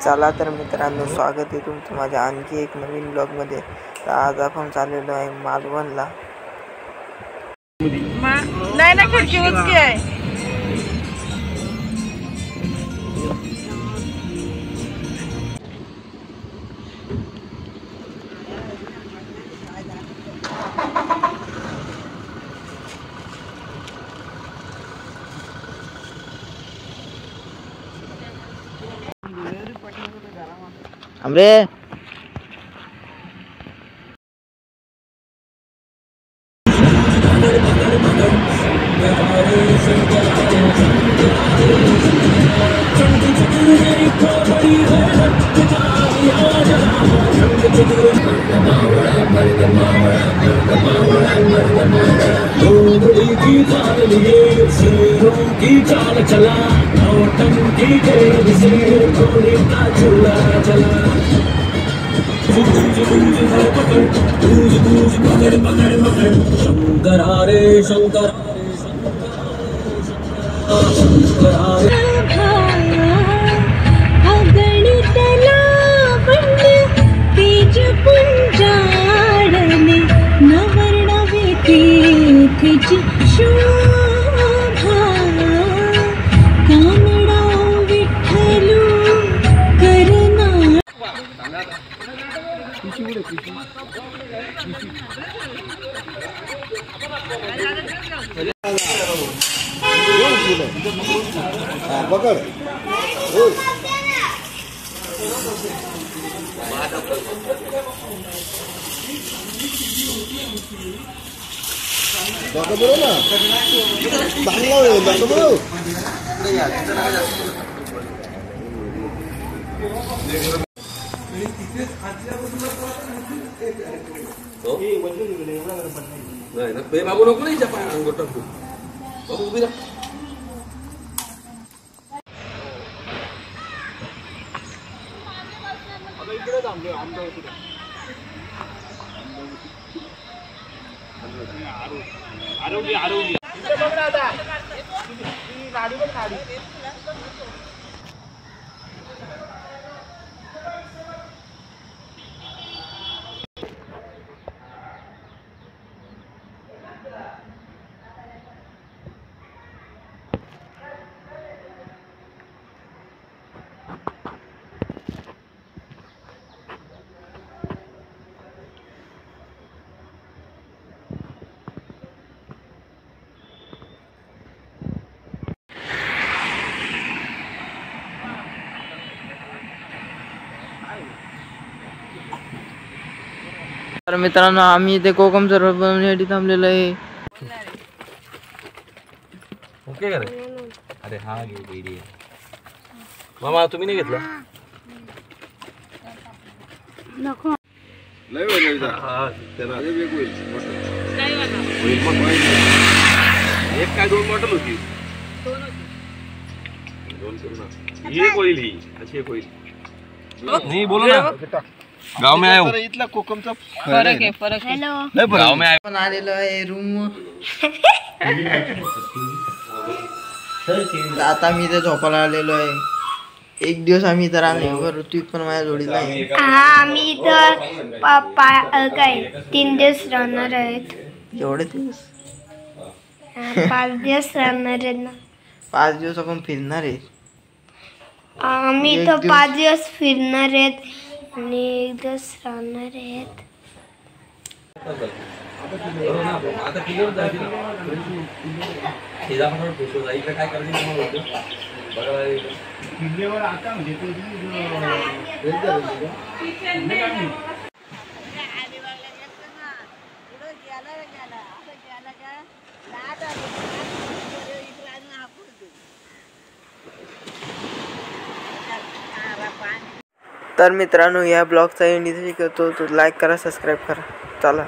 चला तर मित्रांनो, स्वागत आहे तुमचं माझ्या आणखी एक नवीन ब्लॉगमध्ये। तर आज आपण चाललेलो आहे मालवणला। नाही ना, खिडकी उचकी आहे। हमरे की चाल चला की चला शंकरा रे शंकर बाबू नको नाही बाबू उभी राहा। तर मित्रांनो, आम्ही इथे कोकम सर्व बनवण्यासाठी थांबलेलो आहे। ओके का रे? अरे हा घे मामा, तुम्ही नाही घेतला? नको लय वेळ हा त्याला वेग होईल नाही वाला होईल मग एक काय दोन बॉटल होती, दोन करू ना। एक होईल ही अशी एक होईल नाही बोलो ना। गाव में आयो इथला कोकमचा फरक आहे फरक। हेलो गाव में आपण आलेलो आहे रूम। आता मी इथे झोपायला आलेलो आहे। एक दिवस आम्ही इथं राहणार, ऋत्विक पण माझ्या जोडीला आहे। आम्ही इथं काय 3 दिवस राहणार आहेत। एवढे दिवस 5 दिवस राहणार आहेत ना। 5 दिवस आपण फिरणार आहे। आम्ही इथं 5 दिवस फिरणार आहेत आणि 1 दिवस राहणार आहेत। आता किलोवर जायचं शेजारवर पोहोचलो जायचं काय करायचं बघा किल्ल्यावर आता म्हणजे तर मित्रांनो, या ब्लॉगचा एंड इथे करतो। तो लाईक करा, सबस्क्राईब करा। चला।